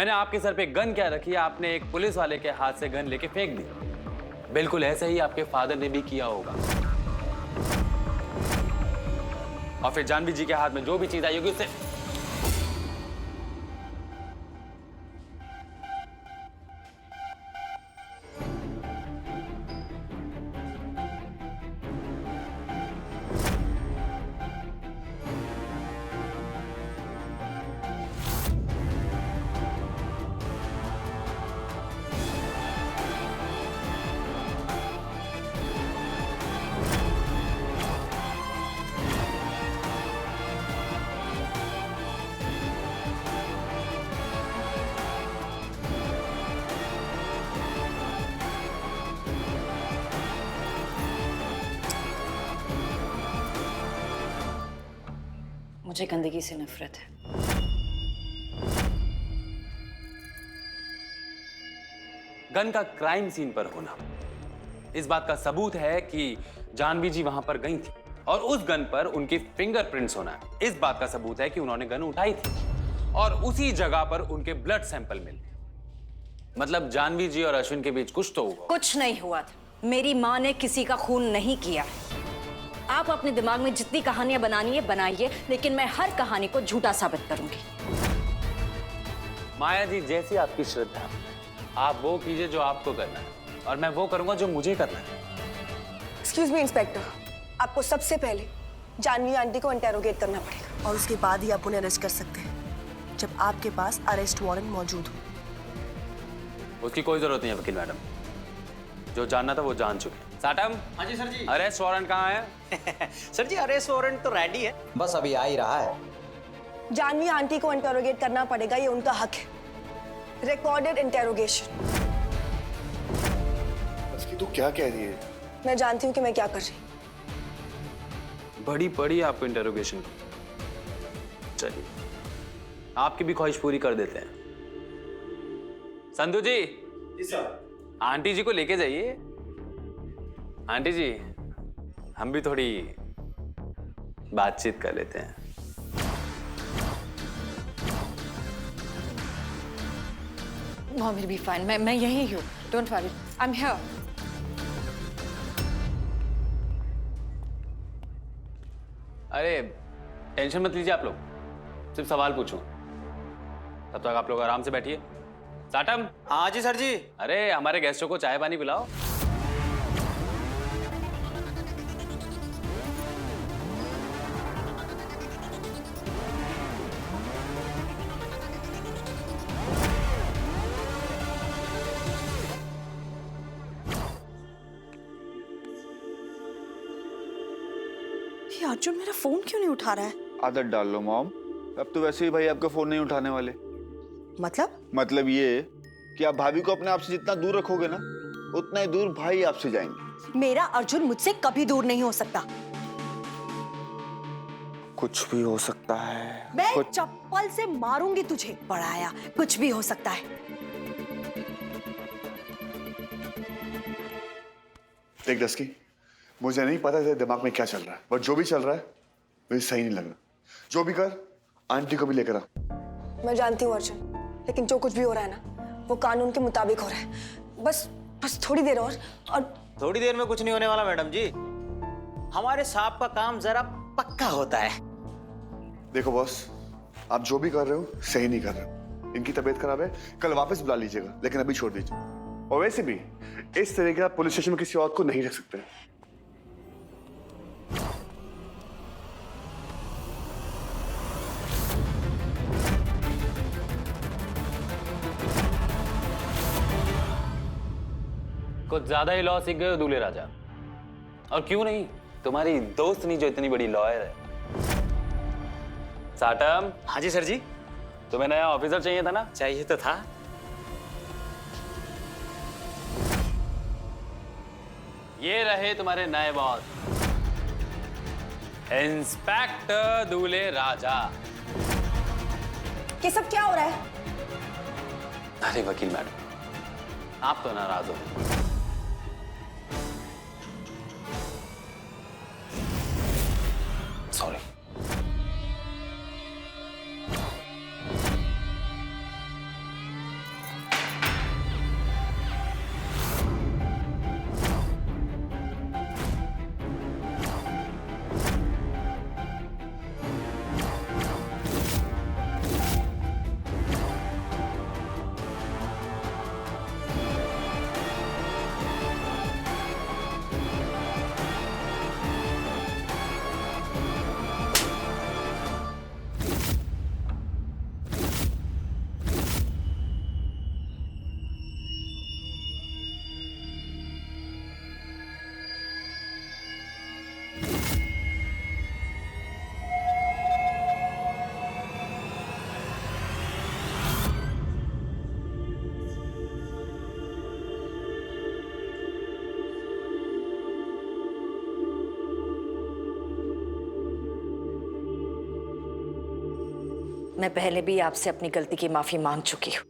मैंने आपके सर पे गन क्या रखी है, आपने एक पुलिस वाले के हाथ से गन लेके फेंक दी। बिल्कुल ऐसे ही आपके फादर ने भी किया होगा। और फिर जानवी जी के हाथ में जो भी चीज आई होगी उससे मुझे गंदगी से नफरत है। गन का क्राइम सीन पर होना इस बात का सबूत है कि जानवी जी वहां पर गई थी, और उस गन पर उनके फिंगरप्रिंट्स होना इस बात का सबूत है कि उन्होंने गन उठाई थी, और उसी जगह पर उनके ब्लड सैंपल मिले। मतलब जानवी जी और अश्विन के बीच कुछ तो हुआ। कुछ नहीं हुआ था। मेरी माँ ने किसी का खून नहीं किया। आप अपने दिमाग में जितनी कहानियां बनानी है बनाइए, लेकिन मैं हर कहानी को झूठा साबित करूंगी। माया जी, जैसी आपकी श्रद्धा, आप वो कीजिए जो आपको करना है, और मैं वो करूंगा जो मुझे करना है। एक्सक्यूज मी इंस्पेक्टर, आपको सबसे पहले जानवी आंटी को इंटेरोगेट करना पड़ेगा, और उसके बाद ही आप उन्हें अरेस्ट कर सकते हैं, जब आपके पास अरेस्ट वारंट मौजूद हो। उसकी कोई जरूरत नहीं है वकील मैडम, जो जानना था वो जान चुके। साटम। हाँ जी सर जी। अरेस्ट वारंट कहाँ है? सर जी अरेस्ट वारंट तो रेडी है, बस अभी आ ही रहा है। जानवी आंटी को इंटेरोगेट करना पड़ेगा, ये उनका हक है। Recorded interrogation. उसकी तू क्या कह रही है? मैं जानती हूँ कि मैं क्या कर रही हूँ। बड़ी पड़ी आपको इंटेरोगेशन की। चलिए, आपकी भी ख्वाहिश पूरी कर देते हैं। संधू जी। जी सर। आंटी जी को लेके जाइए। आंटी जी, हम भी थोड़ी बातचीत कर लेते हैं। Mom will be fine. मैं यहीं हूँ। Don't worry. I'm here. अरे टेंशन मत लीजिए आप लोग, सिर्फ सवाल पूछूं। तब तक आप लोग आराम से बैठिए। साटम। हाँ जी सर जी। अरे हमारे गेस्टों को चाय पानी पिलाओ। ये अर्जुन मेरा फोन क्यों नहीं उठा रहा है? आदत डाल लो मॉम, अब तो वैसे ही भाई आपका फोन नहीं उठाने वाले। मतलब ये कि आप भाभी को अपने आप से जितना दूर रखोगे ना, उतना ही दूर भाई आपसे जाएंगे। मेरा अर्जुन मुझसे कभी दूर नहीं हो सकता। कुछ भी हो सकता है। मैं चप्पल से मारूंगी तुझे। पढ़ाया, कुछ भी हो सकता है। देख दस्की, मुझे नहीं पता तेरे दिमाग में क्या चल रहा है, बट जो भी चल रहा है मुझे सही नहीं लग रहा। जो भी कर, आंटी को भी लेकर आ। मैं जानती हूँ अर्जुन, लेकिन जो कुछ भी हो रहा है ना, वो कानून के मुताबिक हो रहा है। बस थोड़ी देर और थोड़ी देर में कुछ नहीं होने वाला मैडम जी। हमारे साहब का काम जरा पक्का होता है। देखो बॉस, आप जो भी कर रहे हो सही नहीं कर रहे हो। इनकी तबीयत खराब है, कल वापस बुला लीजिएगा, लेकिन अभी छोड़ दीजिए। और वैसे भी इस तरह के आप पुलिस स्टेशन में किसी और को नहीं रख सकते। कुछ ज्यादा ही लॉ सीख गए हो दूल्हे राजा। और क्यों नहीं, तुम्हारी दोस्त नहीं जो इतनी बड़ी लॉयर है। साटम। हाँ जी सर जी। तुम्हें नया ऑफिसर चाहिए था ना? चाहिए तो था। ये रहे तुम्हारे नए बॉस, इंस्पेक्टर दूल्हे राजा। ये सब क्या हो रहा है? अरे वकील मैडम, आप तो नाराज हो। सॉरी। मैं पहले भी आपसे अपनी गलती की माफी मांग चुकी हूँ,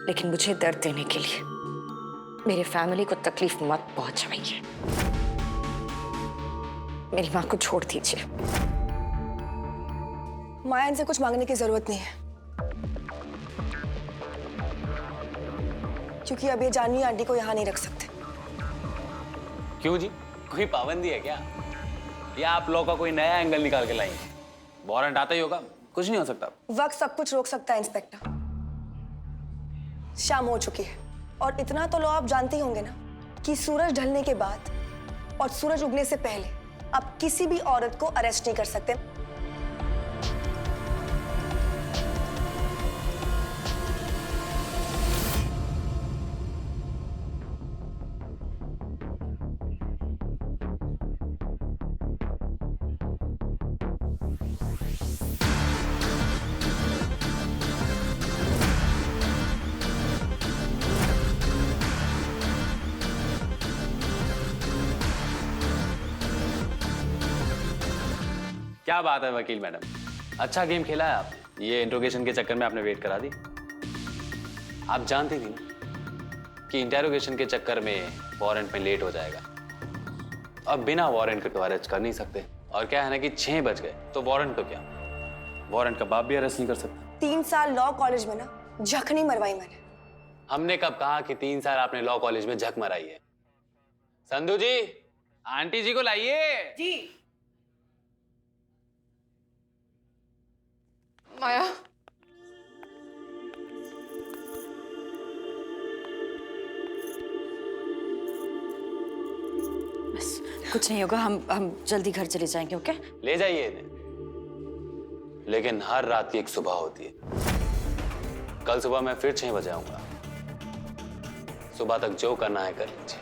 लेकिन मुझे दर्द देने के लिए मेरे फैमिली को तकलीफ मत पहुंचाइए। मेरी माँ को छोड़ दीजिए। माया, इनसे कुछ मांगने की जरूरत नहीं है, क्योंकि अब ये जानवी आंटी को यहाँ नहीं रख सकते। क्यों जी, कोई पाबंदी है क्या? या आप लोग का कोई नया एंगल निकाल के लाएंगे? वारंट आता ही होगा, कुछ नहीं हो सकता। वक्त सब कुछ रोक सकता है इंस्पेक्टर। शाम हो चुकी है और इतना तो लो आप जानते ही होंगे ना कि सूरज ढलने के बाद और सूरज उगने से पहले आप किसी भी औरत को अरेस्ट नहीं कर सकते। क्या बात है वकील मैडम, अच्छा गेम खेला है आप। ये इंट्रोगेशन के चक्कर में आपने वेट करा दी। आप जानती थी ना कि इंटेरोगेशन के चक्कर में वारंट में लेट हो जाएगा। अब बिना वारंट के तो अरेस्ट कर नहीं सकते। और क्या है ना कि 6 बज गए तो वारंट तो क्या, वारंट का बाप भी अरेस्ट नहीं कर सकता। 3 साल लॉ कॉलेज में ना झकनी मरवाई मैंने। हमने कब कहा कि 3 साल आपने लॉ कॉलेज में झक मराई है? संधू जी, आंटी जी को लाइए। जी। माया, बस कुछ नहीं होगा, हम जल्दी घर चले जाएंगे। ओके? ले जाइए इन्हें, लेकिन हर रात की एक सुबह होती है। कल सुबह मैं फिर 6 बजे आऊंगा। सुबह तक जो करना है कर लीजिए।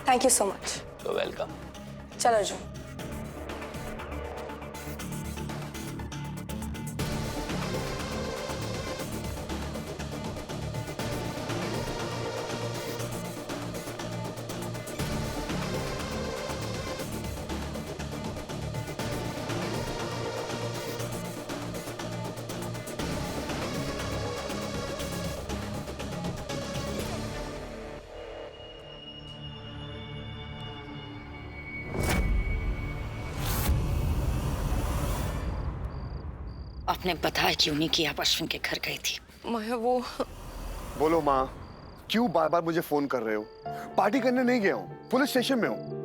Thank you so much. तो वेलकम। चलो अर्जुन। आपने बताया क्यों नहीं कि आप अश्विन के घर गई थी? माया वो बोलो माँ, क्यों बार बार मुझे फोन कर रहे हो? पार्टी करने नहीं गया हूँ, पुलिस स्टेशन में हूँ।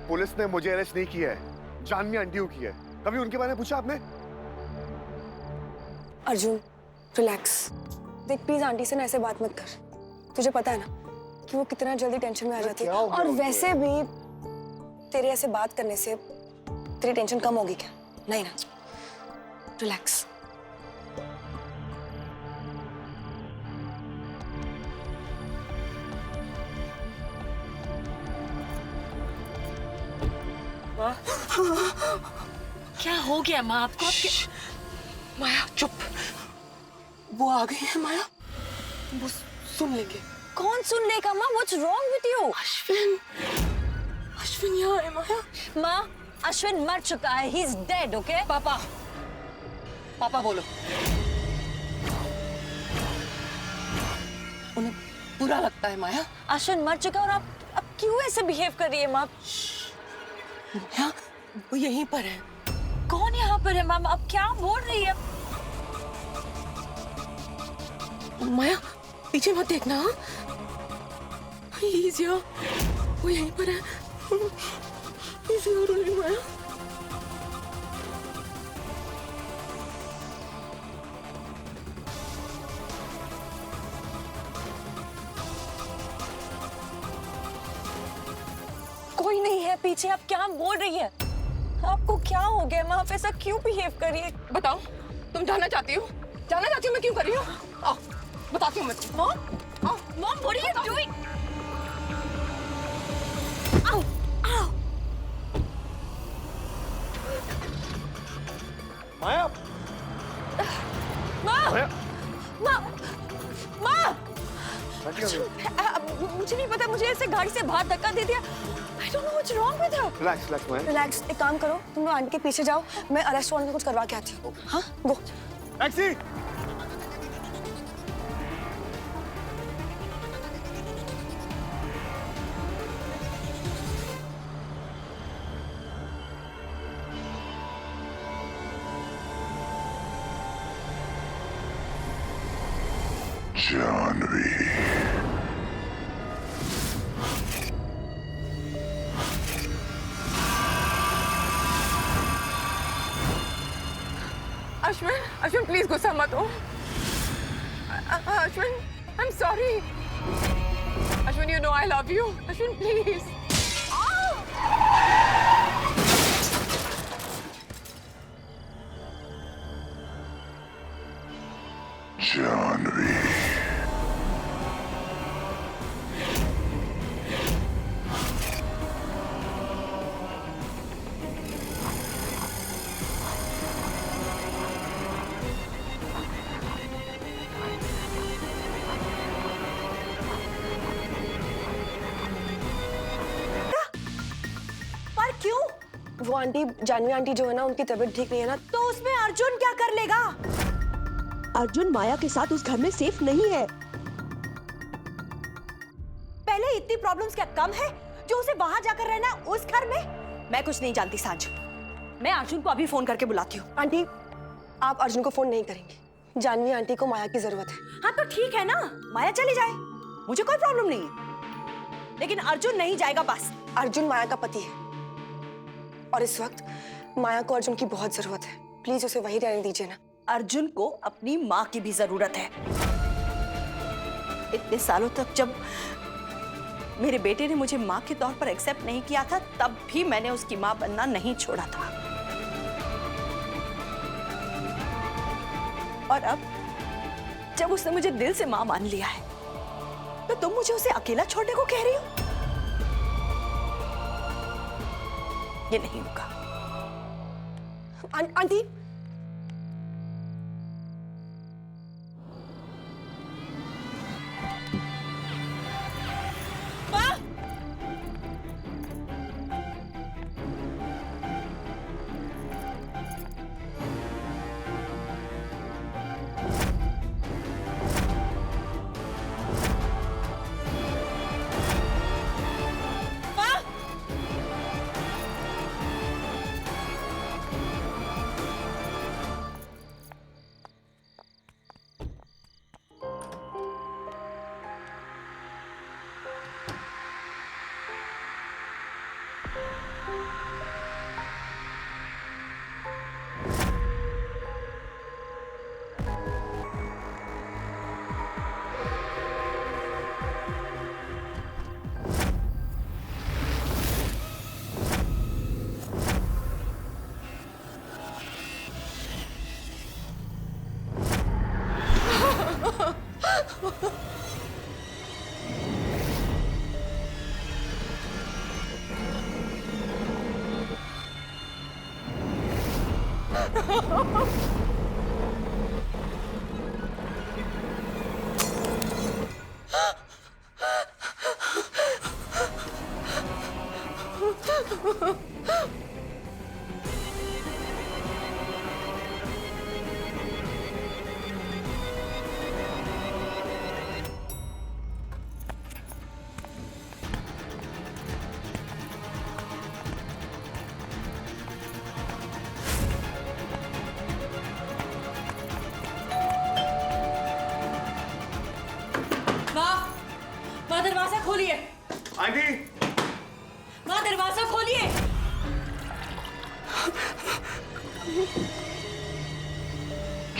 पुलिस ने मुझे अरेस्ट नहीं किया है, जानवी आंटी को किया है। कभी उनके बारे में पूछा आपने? अर्जुन रिलैक्स। देख प्लीज आंटी से ना ऐसे बात मत कर। तुझे पता है ना कि वो कितना जल्दी टेंशन में आ जाती है। क्या हो गया और उनको? वैसे भी तेरे ऐसे बात करने से तेरी टेंशन कम होगी क्या? नहीं ना, रिलैक्स। क्या हो गया माँ आपको? माया चुप। वो आ गई है माया, वो सुन लेंगे। कौन सुन लेगा माँ? What's wrong with you? Ashwin, Ashwin यहाँ है माया। माँ, अश्विन मर चुका है। He's dead, okay? पापा, पापा बोलो। उन्हें बुरा लगता है माया। अश्विन मर चुका है और आप क्यों ऐसे बिहेव कर रही है माँ? माया वो यहीं पर है। कौन यहाँ पर है माँ? अब क्या बोल रही है? माया पीछे मत देखना। प्लीज यार, वो यहीं पर है। प्लीज यार माया। कोई नहीं है पीछे। आप क्या बोल रही है? आपको क्या हो गया माँ? आप ऐसा क्यों बिहेव कर रही है? बताओ, तुम जानना चाहती हो? जानना चाहती हो मैं क्यों कर रही हूँ? आओ बताती हूँ मैं तुमको। Mom, what are you doing? Ow! Ow! माया माँ! मुझे नहीं पता, मुझे ऐसे गाड़ी से बाहर धक्का दे दिया। I don't know what's wrong with her. Relax relax Maya. Relax, एक काम करो, तुम लोग आंटी के पीछे जाओ, मैं अरेस्ट वारंट में कुछ करवा के आती हूँ। हाँ, go. Taxi. Janvi Ashwin please गुस्सा मत हो। Ashwin, I am sorry. Ashwin, you know I love you. Ashwin please. Janvi पर क्यों? वो आंटी, जानवी आंटी जो है ना, उनकी तबीयत ठीक नहीं है ना। तो उसमें अर्जुन क्या कर लेगा? अर्जुन माया के साथ उस घर में सेफ नहीं है। पहले इतनी प्रॉब्लम्स क्या कम है जो उसे वहां जाकर रहना उस घर में? मैं कुछ नहीं जानती सांझ। मैं अर्जुन को अभी फोन करके बुलाती हूँ। आंटी, आप अर्जुन को फोन नहीं करेंगी। जानवी आंटी को माया की जरूरत है। हाँ तो ठीक है ना, माया चली जाए, मुझे कोई प्रॉब्लम नहीं है, लेकिन अर्जुन नहीं जाएगा बस। अर्जुन माया का पति है और इस वक्त माया को अर्जुन की बहुत जरूरत है। प्लीज उसे वहीं रहने दीजिए ना। अर्जुन को अपनी माँ की भी जरूरत है। इतने सालों तक जब मेरे बेटे ने मुझे माँ के तौर पर एक्सेप्ट नहीं किया था, तब भी मैंने उसकी माँ बनना नहीं छोड़ा था। और अब जब उसने मुझे दिल से माँ मान लिया है, तो तुम मुझे उसे अकेला छोड़ने को कह रही हो? ये नहीं होगा। आंटी, माँ, दरवाजा खोलिए। आंटी, माँ, दरवाजा खोलिए।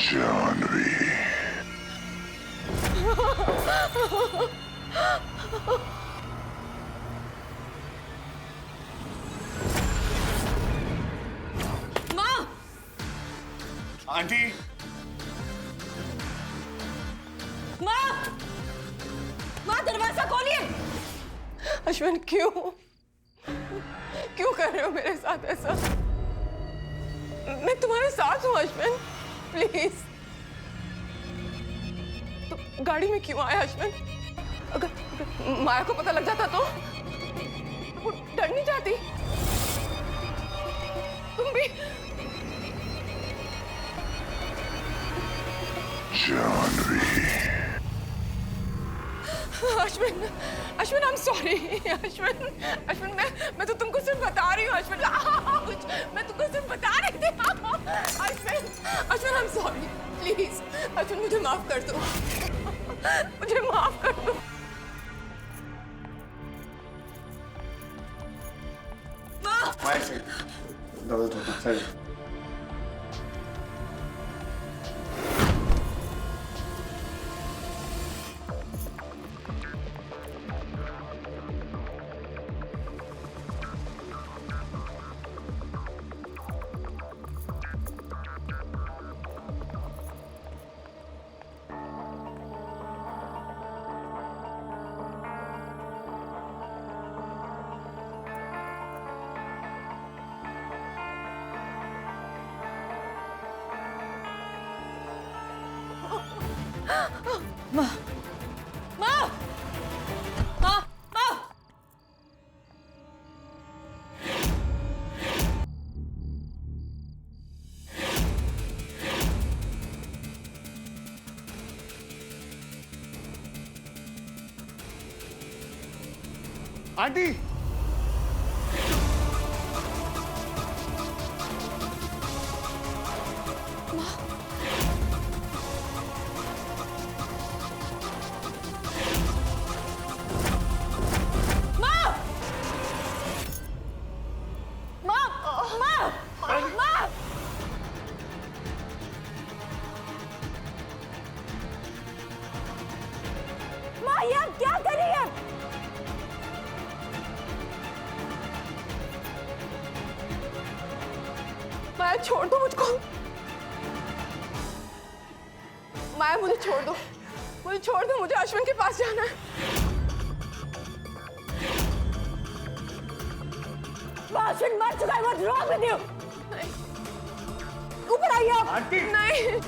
जानवी माँ, आंटी, माँ, अश्विन क्यों कर रहे हो मेरे साथ ऐसा? मैं तुम्हारे साथ हूँ अश्विन, प्लीज। तो गाड़ी में क्यों आया अश्विन? अगर माया को पता लग जाता तो वो डर नहीं जाती? तुम भी Janvi, Ashwin, I am sorry Ashwin, मैं तो तुमको सिर्फ बता रही हूँ अश्विन, मैं तुमको सिर्फ बता रही थी Ashwin, I am sorry, please Ashwin, मुझे माफ कर दो, मुझे माफ कर दो। माया से दर्द होता है सही। आंटी, क्या कर रही है? माया छोड़ दो मुझको, माया मुझे छोड़ दो, मुझे अश्विन के पास जाना है। अश्विन मर चुका है, व्हाट्स रॉन्ग विद यू? ऊपर आइए आप। आंटी, नहीं,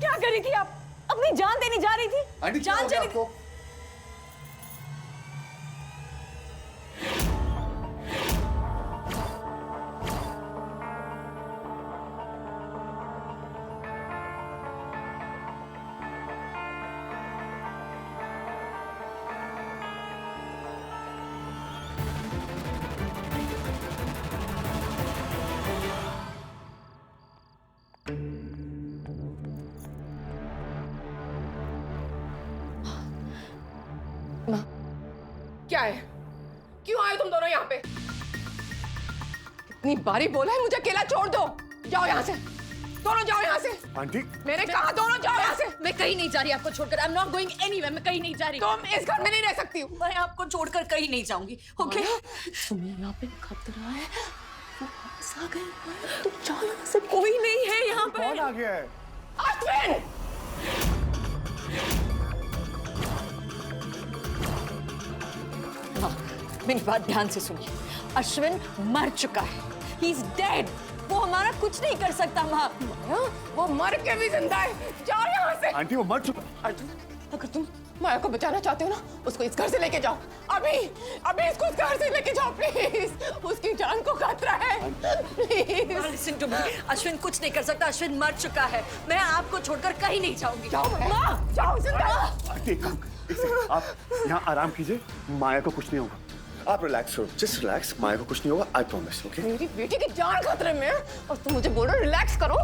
क्या कर रही थी आप? अपनी जान देने जा रही थी? आंटी क्या जान हो गया चली आपको? क्या है? क्यों आए तुम दोनों यहाँ पे? इतनी बारी बोला है मुझे अकेला छोड़ दो। जाओ यहाँ से, दोनों जाओ यहाँ से। आंटी, मैंने कहा दोनों जाओ यहाँ से। मैं कहीं नहीं जा रही आपको छोड़कर। I am not going anywhere. मैं कहीं नहीं जा रही। तुम इस घर में नहीं रह सकती हो। मैं आपको छोड़कर कहीं नहीं जाऊंगी। ओके? तुम्हें यहाँ पे खतरा है, वो वापस आ गए। तुम जाओ यहाँ से, कोई नहीं है यहाँ पे। कौन आ गया है? अश्विन! मेरी बात ध्यान से सुनिए। अश्विन मर चुका है। He is dead. वो हमारा कुछ नहीं कर सकता। माँ, वो मर के भी जिंदा है। जाओ यहाँ से। आंटी वो मर चुका। अर्जुन, अगर तुम माया को बचाना चाहते हो ना, उसको इस घर से लेके जाओ। अभी इसको इस घर से लेके जाओ प्लीज। उसकी जान को खतरा है। Please listen to me. Ashwin कुछ नहीं कर सकता। अश्विन मर चुका है। मैं आपको छोड़कर कहीं नहीं जाऊंगी। जाओ माँ, जाओ जिंदा। आंटी एक काम करिए, आप यहाँ आराम कीजिए, माया को कुछ नहीं होगा। आप रिलैक्स हो, जस्ट रिलैक्स, माया को कुछ नहीं होगा, आई प्रॉमिस। ओके? मेरी बेटी की जान खतरे में है और तुम मुझे बोल रहे हो रिलैक्स करो।